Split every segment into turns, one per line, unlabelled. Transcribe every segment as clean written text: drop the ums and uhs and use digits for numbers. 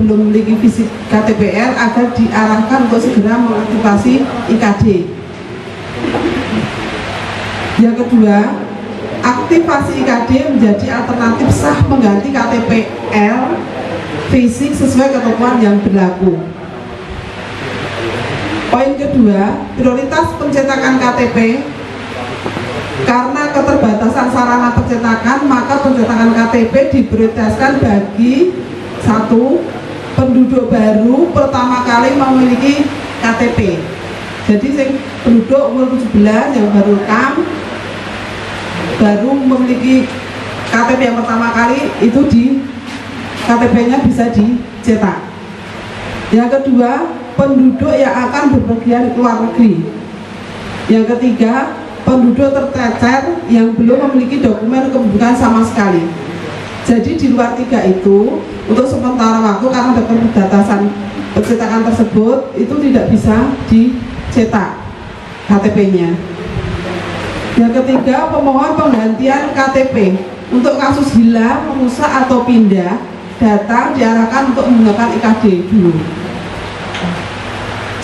belum memiliki fisik KTPL agar diarahkan untuk segera mengaktifasi IKD. Yang kedua, aktivasi IKD menjadi alternatif sah mengganti KTPL fisik sesuai ketentuan yang berlaku. Poin kedua, prioritas pencetakan KTP. Karena keterbatasan sarana pencetakan, maka pencetakan KTP diprioritaskan bagi satu, penduduk baru pertama kali memiliki KTP. Jadi penduduk umur 17 yang baru baru memiliki KTP yang pertama kali itu di KTP-nya bisa dicetak. Yang kedua, penduduk yang akan berpergian ke luar negeri. Yang ketiga, penduduk tercecer yang belum memiliki dokumen kependudukan sama sekali. Jadi di luar tiga itu, untuk sementara waktu karena ada keterbatasan pencetakan tersebut, itu tidak bisa dicetak KTP-nya. Yang ketiga, pemohon penggantian KTP untuk kasus hilang, rusak atau pindah datang diarahkan untuk menggunakan IKD dulu.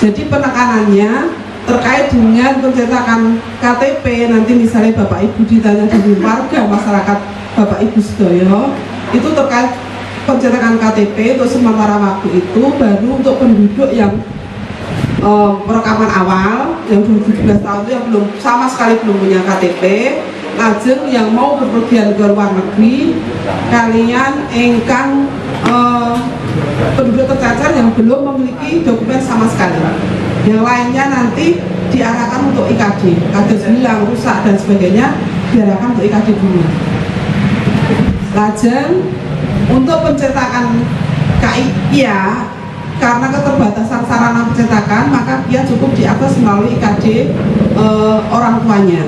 Jadi penekanannya terkait dengan pencetakan KTP, nanti misalnya Bapak Ibu ditanya dari warga masyarakat Bapak Ibu sedoyo, itu terkait pencetakan KTP untuk sementara waktu itu baru untuk penduduk yang perekaman awal yang 17 tahun itu yang belum sama sekali belum punya KTP, lajeng yang mau berpergian ke luar negeri, kalian engkang penduduk tercacar yang belum memiliki dokumen sama sekali. Yang lainnya nanti diarahkan untuk IKD, kasus hilang, rusak dan sebagainya diarahkan untuk IKD dulu. Lajeng untuk pencetakan KIA, karena keterbatasan sarana pencetakan, maka dia cukup diakses melalui IKD orang tuanya.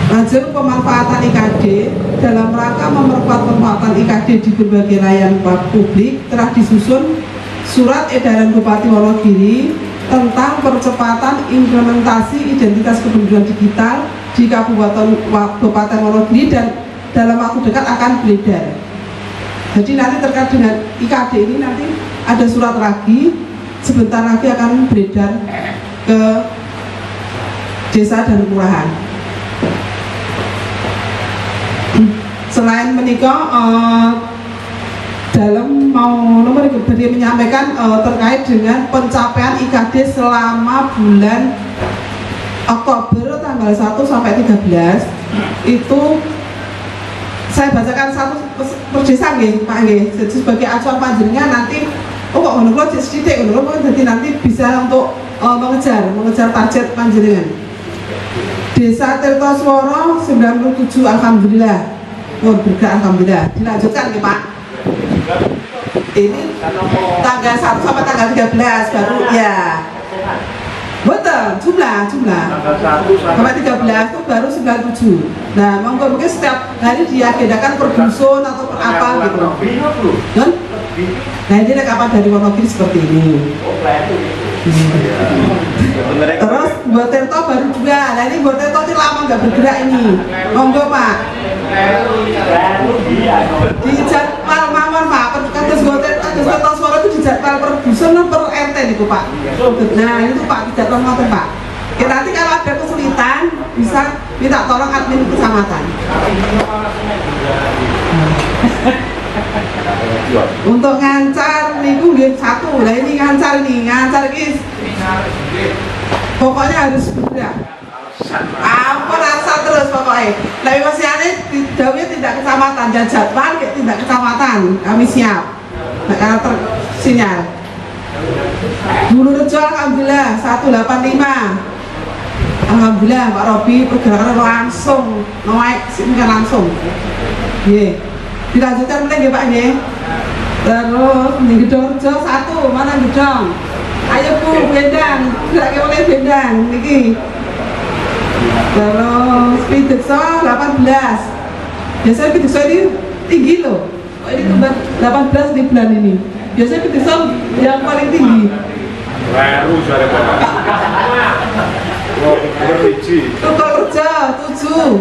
Lajeng pemanfaatan IKD dalam rangka memperkuat pemanfaatan IKD di berbagai layanan publik telah disusun Surat Edaran Bupati Wonogiri tentang percepatan implementasi identitas kependudukan digital di Kabupaten Wonogiri dan dalam waktu dekat akan beredar. Jadi nanti terkait dengan IKD ini nanti ada surat lagi, sebentar lagi akan beredar ke desa dan kelurahan. Selain menikah, dalam mau nomor beri menyampaikan terkait dengan pencapaian IKD selama bulan Oktober tanggal 1 sampai 13 itu saya bacakan satu per desa nggih Pak nggih. Jadi sebagai acuan panjenengan nanti kok ngono kok sithik ngono jadi nanti bisa untuk mengejar target panjenengan. Desa Tirtoswara 97 alhamdulillah. Berkah alhamdulillah. Dilanjutkan nih Pak. Ini tanggal 1 sampai tanggal 13 baru ya. Betul, jumlah sampai 13 itu baru 97. Nah, mungkin setiap hari diagendakan per dusun atau per apa gitu. Nah, ini rekapan dari Wonogiri seperti ini. Terus buat Tirto baru juga. Nah, ini buat Tirto ini lama nggak bergerak ini. Monggo Pak. Di jadwal mawon Pak, kados Tirtoswara itu di jadwal per dusun per RT itu Pak. Nah itu Pak di jadwal ngoten Pak. Ya, nanti kalau ada kesulitan bisa minta tolong admin kecamatan. Untuk ngancar niku nggih satu. Nah ini ngancar ini pokoknya harus bergerak. Apa rasa terus pokoknya. Tapi masih aneh didawuhi tindak kecamatan dan jadwal tindak kecamatan kami siap. Nah, karena tersinyal. Bulurejo alhamdulillah 185. Alhamdulillah Pak Robi pergerakan langsung naik sini langsung. Nggih. Dilanjutkan meneh nggih Pak nggih. Terus ning Gedorjo 1, mana Gedong? Ayo Bu bendang, gerak oleh bendang niki. Terus Pidekso 18. Biasanya Pidekso ini tinggi loh. Oh, ini kembar 18 di bulan ini. Biasanya Pidekso yang paling tinggi.
Baru suara Bapak.
Tukul Rejo 7.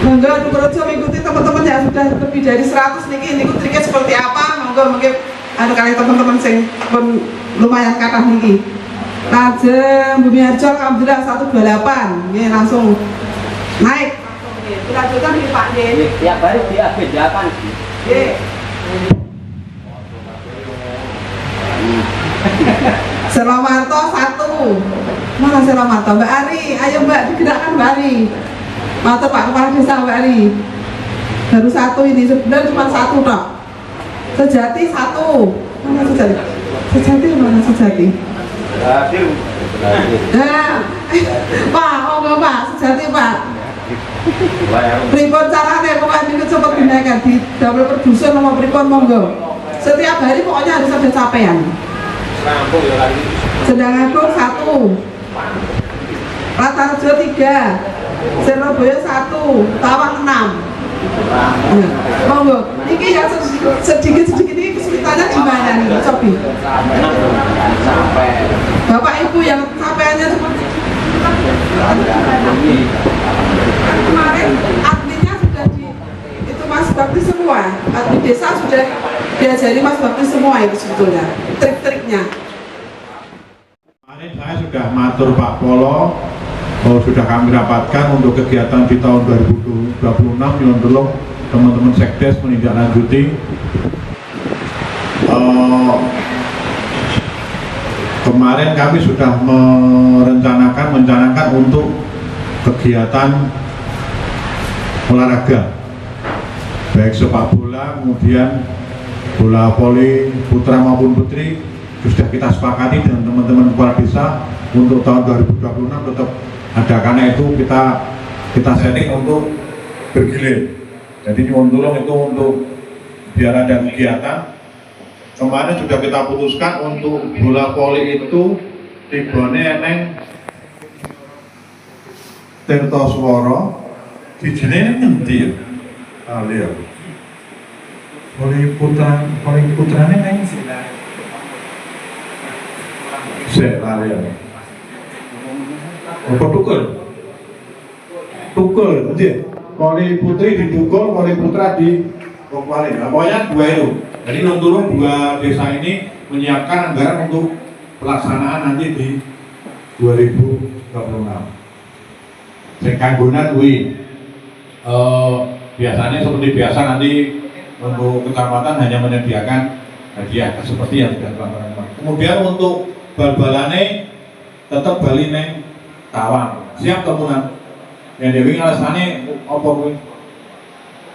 Monggo Tukul Rejo mengikuti teman-teman yang sudah lebih dari 100 niki triknya seperti apa, monggo mungkin ada kali teman-teman sing pun lumayan kathah niki. Lajeng Bumi Harjo alhamdulillah 128 nggih langsung naik. Dilanjutkan di Pak Nggih.
Tiap hari dia bedakan sih.
Nggih. Selamarto 1. Mana Selamarto? Mbak Ari, ayo Mbak digerakkan Mbak Ari. Matur Pak Kepala Desa Mbak Ari. Baru 1 ini, sebenarnya cuma 1 tok. Sejati 1. Mana Sejati? Sejati mana Sejati? Nah, Pak, monggo Pak, Sejati Pak. Pripun carane pokoknya ini cepat dinaikkan di double per dusun nomor pripun monggo. Setiap hari pokoknya harus ada capaian. Sedang Agung 1, Latarjo 3, Surabaya 1, Tawang 6. Monggo, ini yang sedikit-sedikit ini kesulitannya gimana nih, Cobi? Bapak Ibu yang capaiannya seperti kemarin adminnya sudah itu Mas Bakti semua, admin desa sudah diajari Mas Bakti semua itu sebetulnya trik-triknya.
Kemarin saya sudah matur Pak Polo, sudah kami rapatkan untuk kegiatan di tahun 2026 yang belum teman-teman Sekdes menindaklanjuti. Kemarin kami sudah merencanakan untuk kegiatan olahraga, baik sepak bola, kemudian bola voli putra maupun putri, sudah kita sepakati dengan teman-teman kepala desa untuk tahun 2026 tetap ada, karena itu kita setting untuk bergilir. Jadi nyuwun tulung itu untuk biar ada kegiatan. Kemarin sudah kita putuskan untuk bola voli itu tibone eneng Tirtoswara dijene ngendi ya? Alia. Voli putrane neng Alia. Apa tukul, nggih. Voli putri di Tukul, voli putra di Kokwale. Nah, pokoknya dua itu. Jadi nonturung dua desa ini menyiapkan anggaran untuk pelaksanaan nanti di 2026. Sing kanggonan kuwi biasanya seperti biasa nanti untuk kecamatan hanya menyediakan hadiah seperti yang sudah dilakukan kemarin. Kemudian untuk bal-balane tetap bali neng Tawang. Siap temunan. Yang dewi alasannya apa kuwi?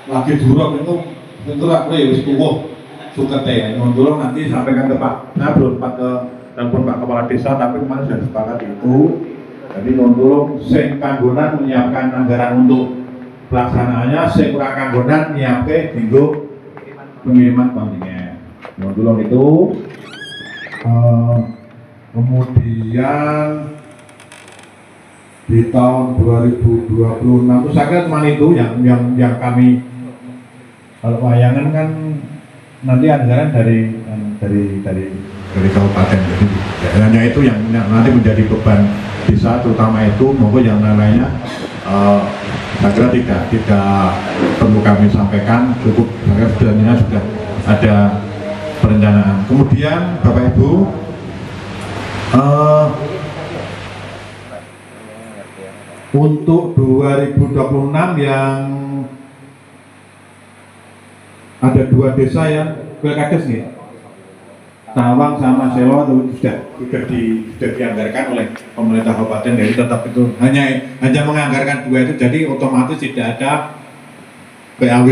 Lagi durung itu tentulah kuwi wis tuwuh. Sukete, tolong nanti sampaikan ke Pak. Nah, belum Pak ke telepon Pak Kepala Desa, tapi kemarin sudah sepakat itu. Jadi tolong sing kanggonan menyiapkan anggaran untuk pelaksanaannya, sing kurang kanggonan nyiapke dinggo pengiriman kontingen. Tolong itu. Kemudian di tahun 2026 itu saya kira cuma itu yang kami, kalau wayangan kan nanti anggaran dari kabupaten, jadi hanya itu yang nanti menjadi beban desa, terutama itu. Maupun yang lainnya saya kira tidak perlu kami sampaikan, cukup sebenarnya sudah ada perencanaan. Kemudian Bapak Ibu, untuk 2026 yang ada dua desa yang pilkades nih, Tawang sama Selo itu sudah dianggarkan oleh pemerintah kabupaten. Jadi tetap itu hanya menganggarkan dua itu, jadi otomatis tidak ada PAW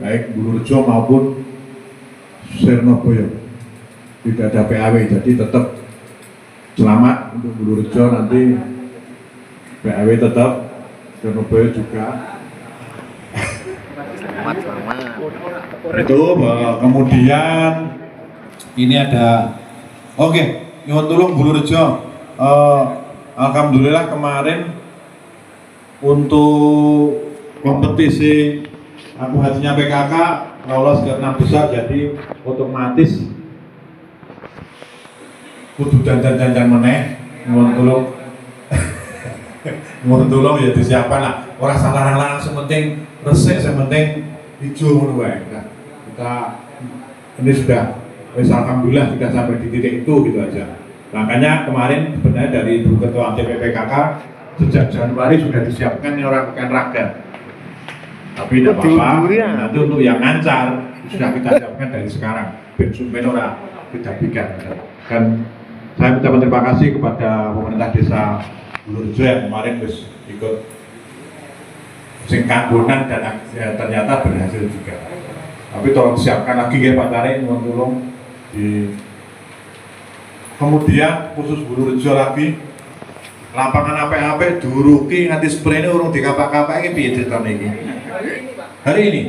baik Bulurjo maupun Sirnoboyo, tidak ada PAW. Jadi tetap selamat untuk Bulurjo, nanti PAW tetap, Sirnoboyo juga. Itu kemudian ini ada, oke, nyuwun tulung Bulurjo. Alhamdulillah kemarin untuk kompetisi aku hajinya PKK lolos ke 6 besar, jadi otomatis kudu dandan meneh. Nyuwun tulung nyuwun tulung ya disiapkan lah, ora salah-salah, sementing resik, sementing hijau ngono wae. Nah, kita ini sudah alhamdulillah sudah sampai di titik itu gitu aja. Makanya kemarin sebenarnya dari Ibu Ketua TPPKK sejak Januari sudah disiapkan ini orang pekan raga. Tapi tidak apa-apa, nanti untuk yang lancar sudah kita siapkan dari sekarang. Ben ora kita bikin. Dan saya ucapkan terima kasih kepada pemerintah desa Bulurjo yang kemarin ikut sing kanggonan dan ternyata berhasil juga. Tapi tolong siapkan lagi ya Pak Tarik, mohon tolong di kemudian khusus Bulurjo lagi lapangan apa-apa duruki nganti sprene urung dikapak-kapak iki piye ceritane iki? Hari ini.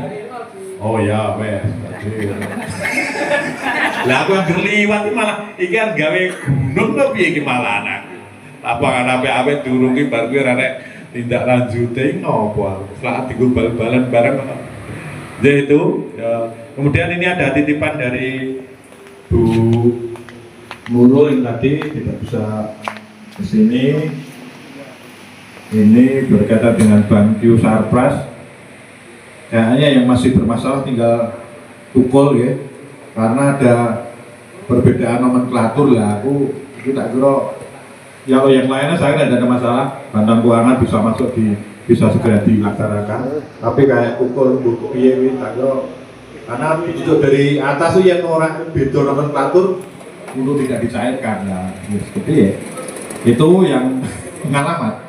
Oh ya, wes. Lah aku yang liwat malah iki kan gawe gunung to piye iki malah anak. Lapangan apa-apa duruki bar kuwi ora nek tindak lanjute ngopo. Setelah digo bal-balan bareng. Jadi itu ya. Kemudian ini ada titipan dari Bu Nurul yang tadi tidak bisa ke sini. Ini berkaitan dengan BanQ Sarpras. Kayaknya yang masih bermasalah tinggal tukul ya. Karena ada perbedaan nomenklatur lah. Aku tak kira ya kalau yang lainnya saya tidak ada masalah. Bantuan keuangan bisa masuk bisa segera dilaksanakan. Tapi kayak tukul buku piye tak kira karena itu dari atas itu yang orang beda nomenklatur untuk tidak dicairkan ya, seperti ya. Itu yang pengalaman.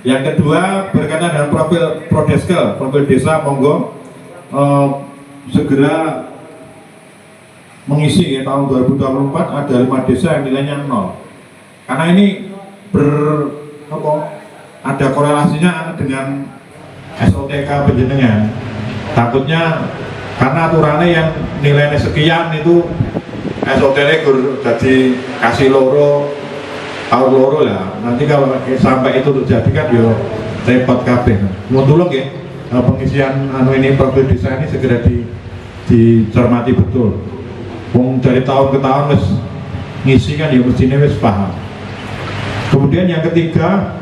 Yang kedua berkaitan dengan profil prodeskel, profil desa monggo segera mengisi ya, tahun 2024 ada 5 desa yang nilainya 0. Karena ini ada korelasinya dengan SOTK penjenengan. Takutnya karena aturannya yang nilainya sekian itu SOTK jadi kasih loro tahun loro lah. Nanti kalau sampai itu terjadi kan yo repot kabeh. Mau tolong ya pengisian ini profil desa ini segera dicermati betul. Dari tahun ke tahun wis ngisi kan ya mestinya wis paham. Kemudian yang ketiga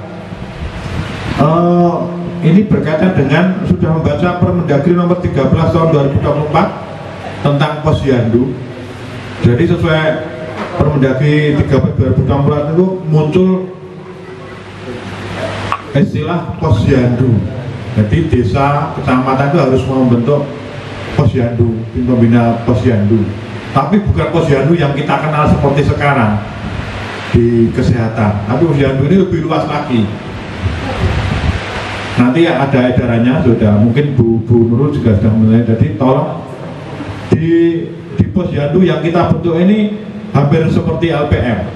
ini berkaitan dengan sudah membaca Permendagri nomor 13 tahun 2024 tentang posyandu. Jadi sesuai Permendagri 13 2024 itu muncul istilah posyandu. Jadi desa, kecamatan itu harus membentuk posyandu, tim pembina posyandu. Tapi bukan posyandu yang kita kenal seperti sekarang di kesehatan. Tapi posyandu ini lebih luas lagi. Nanti ada edarannya sudah, mungkin Bu Nurul juga sudah mulai. Jadi tolong di posyandu yang kita bentuk ini hampir seperti LPM.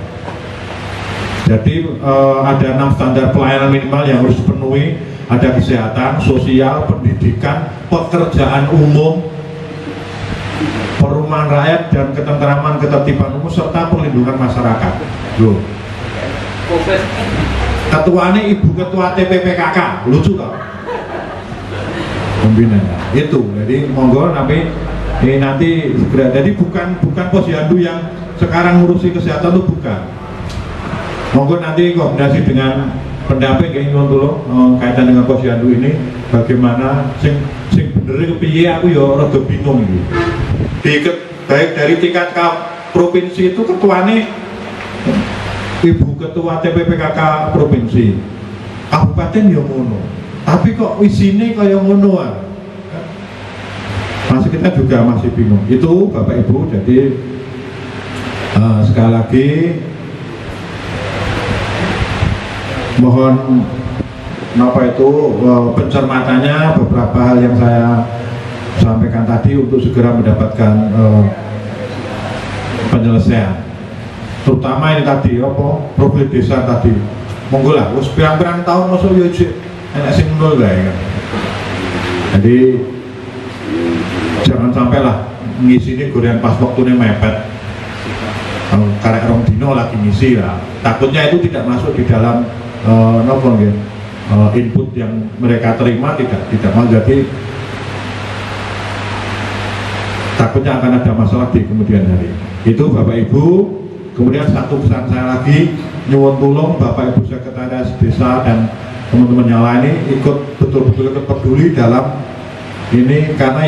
Jadi ada 6 standar pelayanan minimal yang harus dipenuhi. Ada kesehatan, sosial, pendidikan, pekerjaan umum, perumahan rakyat dan ketentraman ketertiban umum serta perlindungan masyarakat. Loh. Ketuanya Ibu Ketua TPPKK, lucu tau? Pembinanya itu, jadi monggo nanti segera. Jadi bukan posyandu yang sekarang ngurusi kesehatan itu bukan. Monggo nanti koordinasi dengan pendamping kayak nyuwun tulung kaitan dengan posyandu ini bagaimana sing bener kepiye aku ya rada bingung iki. Baik dari tingkat provinsi itu ketuanya Ibu Ketua TPPKK provinsi, kabupaten ya ngono. Tapi kok isine kaya ngono ah. Masih kita juga masih bingung. Itu Bapak Ibu, jadi sekali lagi mohon pencermatannya beberapa hal yang saya sampaikan tadi untuk segera mendapatkan penyelesaian. Terutama ini tadi profil desa tadi. Monggo lah, wis pirang-pirang tahun masuk yo enak sing nol kan. Jadi jangan sampai lah ngisi ini gorean pas waktunya mepet. Karek rong dino lagi ngisi lah. Takutnya itu tidak masuk di dalam input yang mereka terima tidak mau, jadi takutnya akan ada masalah di kemudian hari. Itu Bapak Ibu. Kemudian satu pesan saya lagi, nyuwun tulung Bapak Ibu Sekretaris Desa dan teman-teman yang lain ini ikut betul-betul peduli dalam Ini karena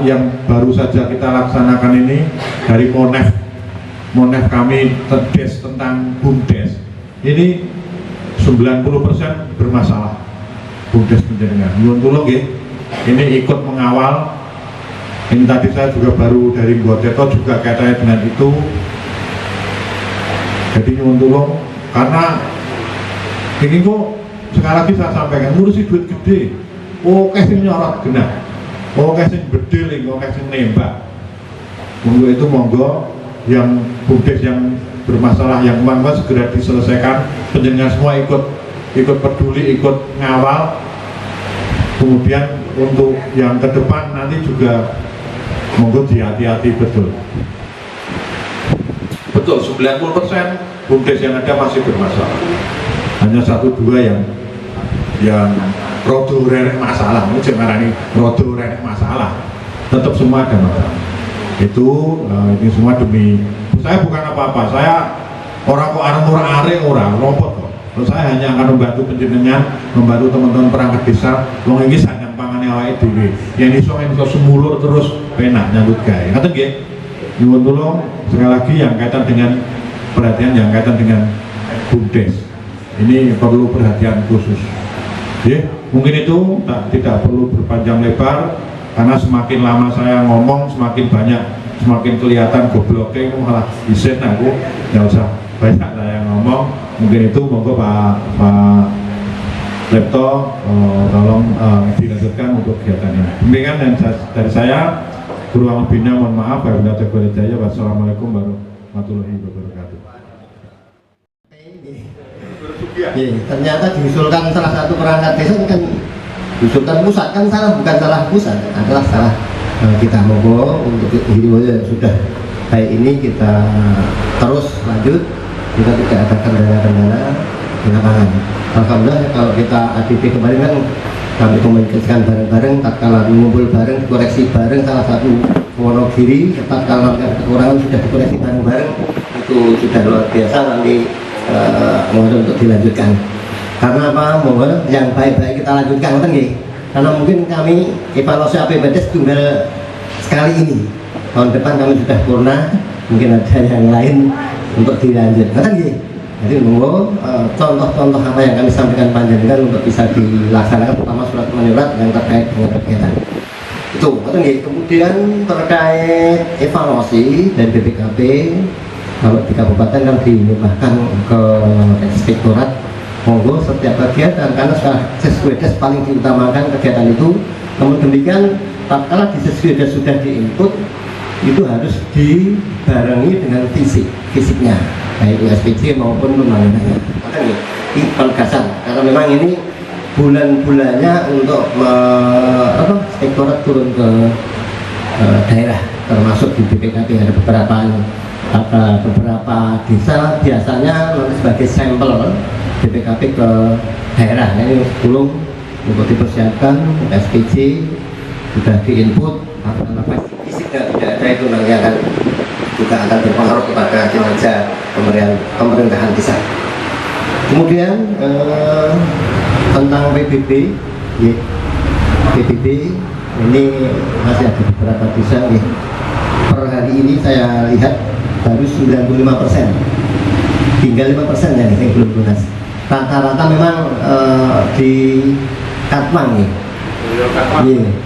yang baru saja kita laksanakan ini dari Monef kami terdes tentang BUMDes. Ini 90% bermasalah BUMDes penjenengan. Nyuwun tulung nggih. Ini ikut mengawal. Ini tadi saya juga baru dari Boteto juga kaitannya dengan itu. Jadi nyuwun tulung karena ini kok sekali lagi saya sampaikan ngurusi duit gede. Oke sing nyorot genah. Oke sing bedil, oke sing nembak. Monggo itu monggo yang BUMDes yang bermasalah yang kemarin segera diselesaikan. Penjenengan semua ikut peduli, ikut ngawal. Kemudian untuk yang ke depan nanti juga monggo hati-hati betul. Betul, 90% BUMDes yang ada masih bermasalah. Hanya 1-2 yang rodo rerek masalah. Ini jangan ini rodo rerek masalah. Tetap semua ada masalah. Ini semua demi saya bukan apa-apa. Saya orang kok areng orang lopot kok. Saya hanya akan membantu penjenengan, membantu teman-teman perangkat desa. Wong iki sandang pangane awake dhewe. Yang iso semulur terus penak nyambut gawe. Ngaten nggih. Nyuwun tulung sekali lagi yang kaitan dengan perhatian yang kaitan dengan BUMDes. Ini perlu perhatian khusus. Mungkin itu tidak perlu berpanjang lebar karena semakin lama saya ngomong semakin kelihatan gobloknya malah isin aku nggak usah banyak saya ngomong. Mungkin itu monggo Pak Lepto tolong dilanjutkan untuk kegiatan ini. Demikian dari saya, kurang lebihnya mohon maaf. Wassalamualaikum warahmatullahi wabarakatuh.
Ternyata diusulkan salah satu perangkat desa kan diusulkan pusat kan bukan salah pusat, adalah salah kita. Monggo untuk ini sudah baik ini kita terus lanjut, kita tidak ada kendala-kendala di lapangan. Alhamdulillah kalau kita ADP kemarin kan kami komunikasikan bareng-bareng, tatkala mengumpul bareng, koreksi bareng salah satu Wonogiri, tatkala kekurangan sudah dikoreksi bareng-bareng, itu sudah luar biasa. Nanti mohon untuk dilanjutkan karena apa, mohon yang baik-baik kita lanjutkan karena mungkin kami evaluasi APBDes tunggal sekali ini, tahun depan kami sudah purna, mungkin ada yang lain untuk dilanjutkan jadi mohon contoh-contoh apa yang kami sampaikan panjenengan untuk bisa dilaksanakan, pertama surat menyurat yang terkait dengan kegiatan itu. Kemudian terkait evaluasi dan BPKP, kalau di kabupaten kan dilimpahkan ke inspektorat, monggo setiap kegiatan karena sesuaides paling diutamakan kegiatan itu. Namun demikian tatkala di sesuaides sudah diinput itu harus dibarengi dengan fisiknya, baik USPC maupun pembangunannya. Ini penegasan karena memang ini bulan-bulannya untuk inspektorat turun ke daerah, termasuk di BPKP ada beberapa desa biasanya sebagai sampel BPKP ke daerah. Ini belum untuk dipersiapkan, SPC sudah diinput, fisiknya tidak ada, itu nanti juga akan berpengaruh kepada kinerja pemerintahan desa. Kemudian tentang PBB ini masih ada beberapa desa per hari ini saya lihat baru 95%, tinggal 5% yang belum lunas. Rata-rata memang di Katlang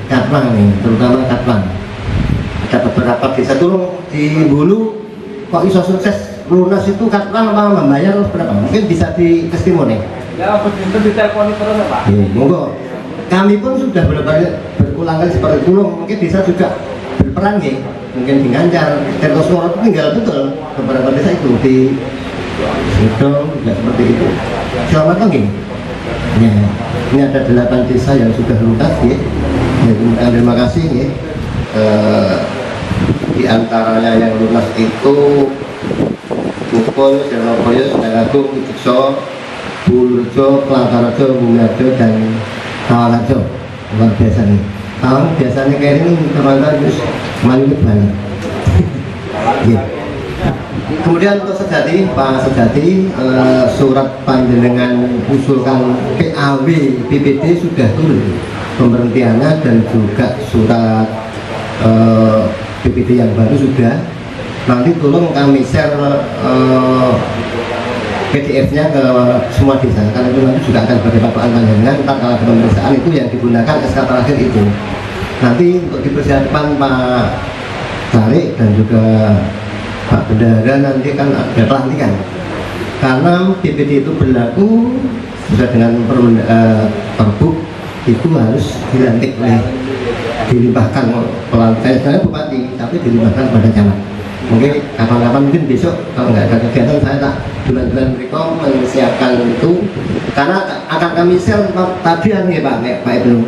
Katlang terutama Katlang. Ada beberapa desa turun di Bulu kok iso sukses lunas itu Katlang apa membayar berapa? Mungkin bisa di testimoni.
Ya, begitu diteleponi terus Pak.
Monggo. Kami pun sudah berulang kali seperti itu, mungkin desa juga berperan mungkin di Ngancar, Tertosworo itu tinggal betul beberapa desa itu di Sidong juga seperti itu. Selamat pagi. Ya, ini ada 8 desa yang sudah lunas terima kasih di antaranya yang lunas itu Mukul, Janoboyo, Sedagagung, Ujikso, Bulurjo, Kelangkarajo, Bumiarjo, dan Tawangajo. Luar biasa nih. Tahun biasanya kayak ini teman-teman terus malu banget. Kemudian untuk Sejati, Pak Sejati, surat panjenengan usulkan PAW BPD sudah turun. pemberhentiannya dan juga surat PPD yang baru sudah. Nanti tolong kami share PDF-nya ke semua desa, karena itu nanti juga akan sebagai paparan panjenengan. Ntar kalau ada pemeriksaan itu yang digunakan SK terakhir itu. Nanti untuk dipersiapkan Pak Tarik dan juga Pak Bendahara nanti kan ada pelantikan. Karena PPD itu berlaku sesuai dengan Pergub itu harus dilantik dilimpahkan pelantikan bupati, tapi dilimpahkan pada camat. Mungkin kapan-kapan mungkin besok kalau nggak ada kegiatan saya tak bulan-bulan berikut menyiapkan itu, karena akan kami share tadi ya Pak Ibnu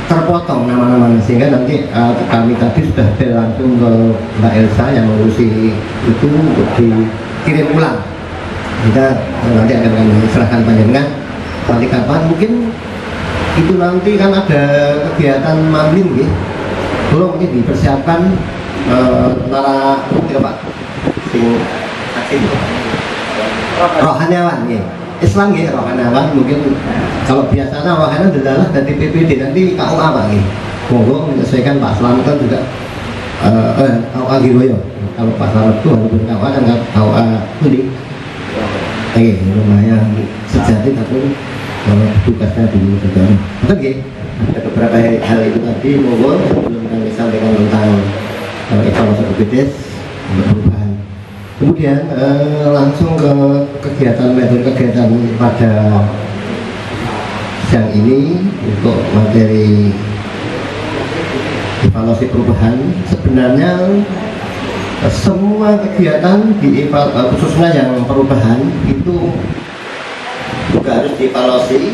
terpotong nama-nama, sehingga nanti kami tadi sudah bel langsung ke Mbak Elsa yang mengurusi itu untuk dikirim ulang. Kita nanti akan kami serahkan panjenengan nanti kapan mungkin itu. Nanti kan ada kegiatan malam ya, tolong ini dipersiapkan antara Pak rohaniawan ya, Islam ya, rohaniawan mungkin kalau biasanya rohaniawan adalah dari PPD nanti KUA Pak ya, monggo menyesuaikan Pak Slamet kan juga KUA Giroyo. Kalau Pak Slamet itu walaupun KUA kan KUA kuning lumayan sejati, tapi tugasnya di negara. Betul ya, ada beberapa hal itu tadi monggo sebelum kami sampaikan tentang evaluasi BPJS untuk perubahan. Kemudian langsung ke kegiatan pada siang ini untuk materi evaluasi perubahan. Sebenarnya semua kegiatan di khususnya yang perubahan itu juga harus dievaluasi.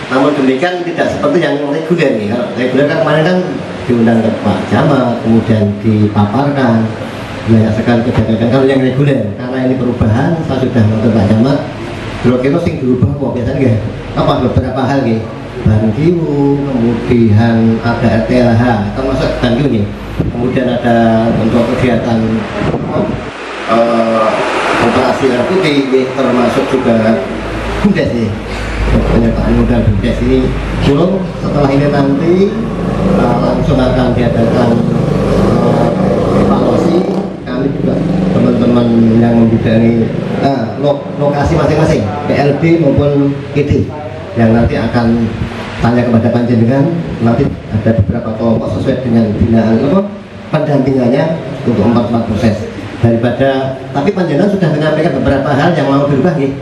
Namun demikian tidak seperti yang reguler nih. Reguler kan kemarin kan diundang ke Pak Camat, kemudian dipaparkan banyak sekali kejadian. Kalau yang reguler, karena ini perubahan, saya sudah nonton Pak Camat. Kira-kira sing dirubah kok biasanya nggak? Apa beberapa hal nih? Bankiu, kemudian ada RTLH, termasuk bankiu nih. Kemudian ada untuk kegiatan operasi air putih, termasuk juga BUMDes nih. Penyertaan modal BUMDes ini. Belum setelah ini nanti langsung akan diadakan evaluasi. Kami juga teman-teman yang membidangi lokasi masing-masing PLB maupun PD yang nanti akan tanya kepada panjenengan. Nanti ada beberapa kelompok sesuai dengan binaan pendampingannya untuk 4 proses daripada, tapi panjenengan sudah menyampaikan beberapa hal yang mau berubah nih.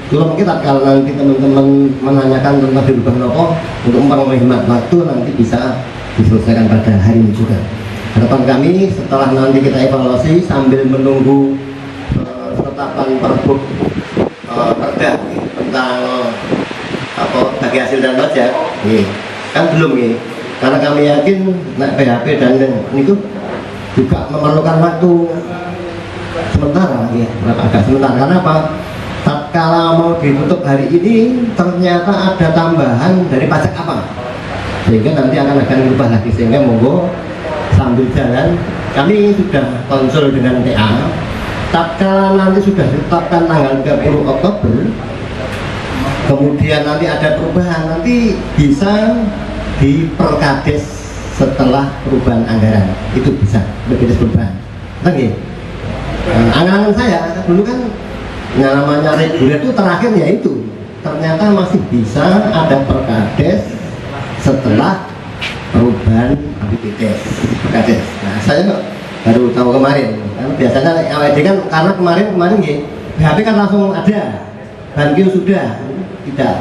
Kalau mungkin kalau nanti teman-teman menanyakan tentang dirubah nopo untuk menghemat waktu, nanti bisa diselesaikan pada hari ini juga. Harapan kami setelah nanti kita evaluasi sambil menunggu penetapan Pergub Perda tentang bagi hasil dan pajak, kan belum nih. Karena kami yakin PHP dan itu juga memerlukan waktu sementara, agak sementara. Karena apa? Tatkala mau ditutup hari ini ternyata ada tambahan dari pajak apa, sehingga nanti akan berubah lagi. Sehingga monggo sambil jalan kami sudah konsul dengan TA. Tatkala nanti sudah ditetapkan tanggal 30 Oktober, kemudian nanti ada perubahan, nanti bisa di Perkades setelah perubahan anggaran itu bisa berbeda perubahan. Oke. Angan-angan saya dulu kan yang namanya reguler itu terakhir ya itu, ternyata masih bisa ada Perkades setelah perubahan BPJS Perkades. Nah, saya kok baru tahu kemarin. Kan biasanya AWD kan karena kemarin ya BHP kan langsung ada, bankiu sudah tidak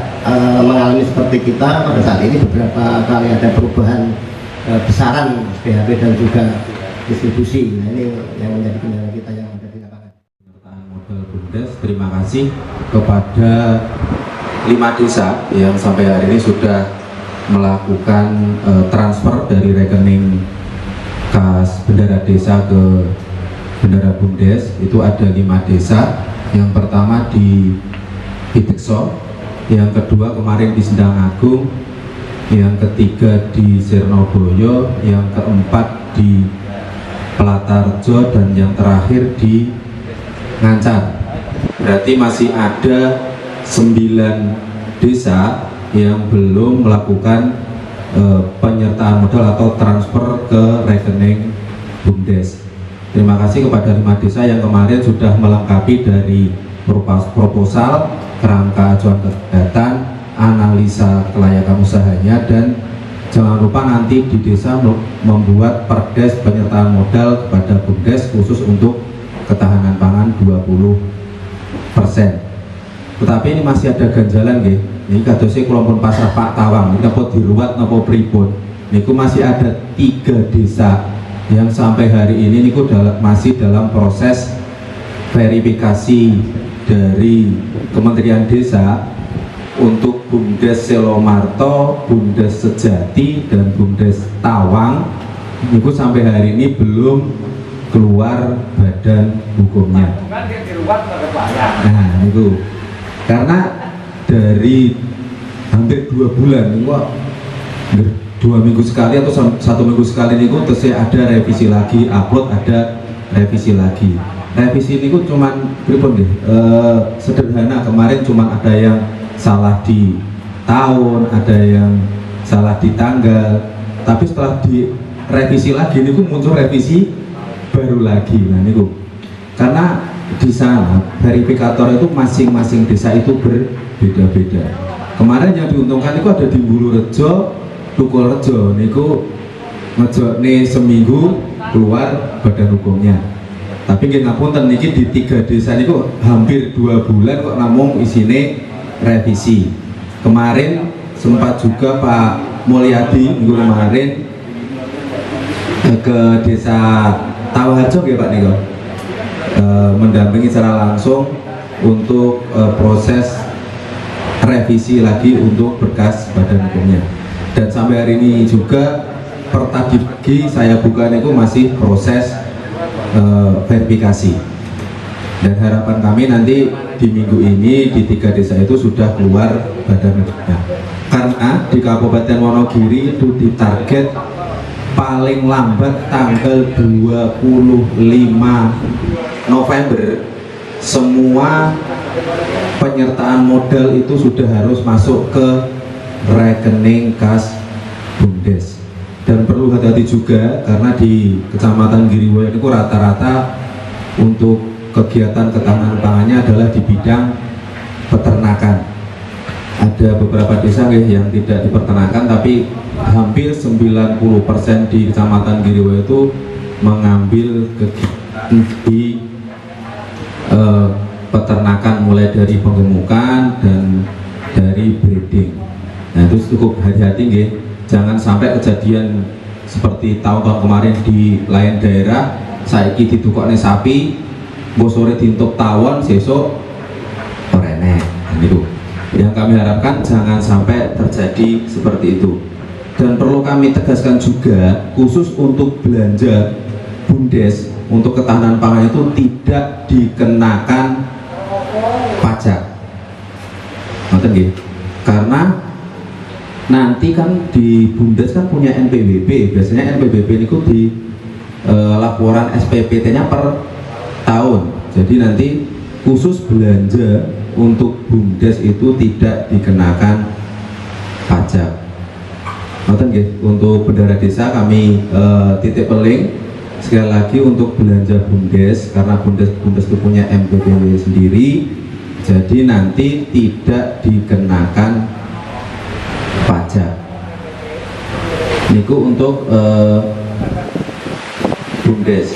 mengalami seperti kita pada saat ini. Beberapa kali ada perubahan besaran BHP dan juga distribusi. Nah, ini yang menjadi kendala kita yang ada di lapangan.
Modal BUMDes, terima kasih kepada 5 desa yang sampai hari ini sudah melakukan transfer dari rekening kas bendara desa ke bendara BUMDes. Itu ada 5 desa. Yang pertama di Pitekso, yang kedua kemarin di Sendang Agung, yang ketiga di Sirnoboyo, yang keempat di Pelatarjo, dan yang terakhir di Ngancar. Berarti masih ada 9 desa yang belum melakukan penyertaan modal atau transfer ke rekening BUMDes. Terima kasih kepada 5 desa yang kemarin sudah melengkapi dari proposal, kerangka ajuan kegiatan, analisa kelayakan usahanya, dan jangan lupa nanti di desa membuat perdes penyertaan modal kepada BUMDes khusus untuk ketahanan pangan 20%. Tetapi ini masih ada ganjalan nggih. Ini kadosé kelompok pasar Pak Tawang, ini napa diruwat napa pripun. Niku masih ada 3 desa yang sampai hari ini niku masih dalam proses verifikasi dari Kementerian Desa untuk BUMDes Selomarto, BUMDes Sejati, dan BUMDes Tawang. Niku sampai hari ini belum keluar badan hukumnya. Nah, itu karena dari hampir 2 bulan ini kok 2 minggu sekali atau 1 minggu sekali ini kok terus ada revisi lagi, upload ada revisi lagi. Revisi ini kok cuman sederhana, kemarin cuman ada yang salah di tahun, ada yang salah di tanggal, tapi setelah direvisi lagi ini kok muncul revisi baru lagi. Nah ini kok karena di sana verifikator itu masing-masing desa itu berbeda-beda. Kemarin yang diuntungkan itu ada di Bulurejo, Tukulrejo, niku ngejokne seminggu keluar badan hukumnya. Tapi nggih ngapunten niki di 3 desa niku hampir 2 bulan kok namung isine revisi. Kemarin sempat juga Pak Mulyadi minggu kemarin ke desa Tawaharjo nggih Pak Niko, mendampingi secara langsung untuk proses revisi lagi untuk berkas badan hukumnya. Dan sampai hari ini juga per tadi pagi saya buka itu masih proses verifikasi. Dan harapan kami nanti di minggu ini di 3 desa itu sudah keluar badan hukumnya. Karena di Kabupaten Wonogiri itu ditarget paling lambat tanggal 25 November semua penyertaan modal itu sudah harus masuk ke rekening kas BUMDes. Dan perlu hati-hati juga karena di Kecamatan Giriwoyo itu rata-rata untuk kegiatan ketahanan pangannya adalah di bidang peternakan. Ada beberapa desa yang tidak dipertenakan, tapi hampir 90% di Kecamatan Giriwoyo itu mengambil kegiatan di peternakan, mulai dari penggemukan dan dari breeding. Nah itu cukup hati-hati nggih, jangan sampai kejadian seperti tahun-tahun kemarin di lain daerah, saiki ditukokne sapi, sore dintuk tawon, sesuk orene. Itu yang kami harapkan jangan sampai terjadi seperti itu. Dan perlu kami tegaskan juga, khusus untuk belanja BUMDes untuk ketahanan pangan itu tidak dikenakan pajak. Ngoten nggih. Karena nanti kan di BUMDes kan punya NPWP, biasanya NPWP itu di laporan SPPT-nya per tahun. Jadi nanti khusus belanja untuk BUMDes itu tidak dikenakan pajak. Ngoten nggih, untuk bendahara desa kami titik peling sekali lagi untuk belanja BUMDes, karena BUMDes itu punya MPWP sendiri, jadi nanti tidak dikenakan pajak. Niku untuk BUMDes.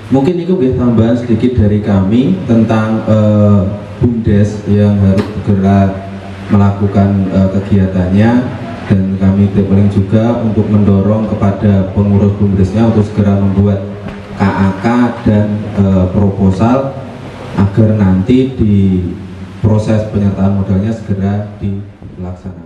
Mungkin itu tambahan sedikit dari kami tentang BUMDes yang harus segera melakukan kegiatannya, dan kami paling juga untuk mendorong kepada pengurus BUMDesnya untuk segera membuat KAK dan proposal agar nanti di proses penyertaan modalnya segera dilaksanakan.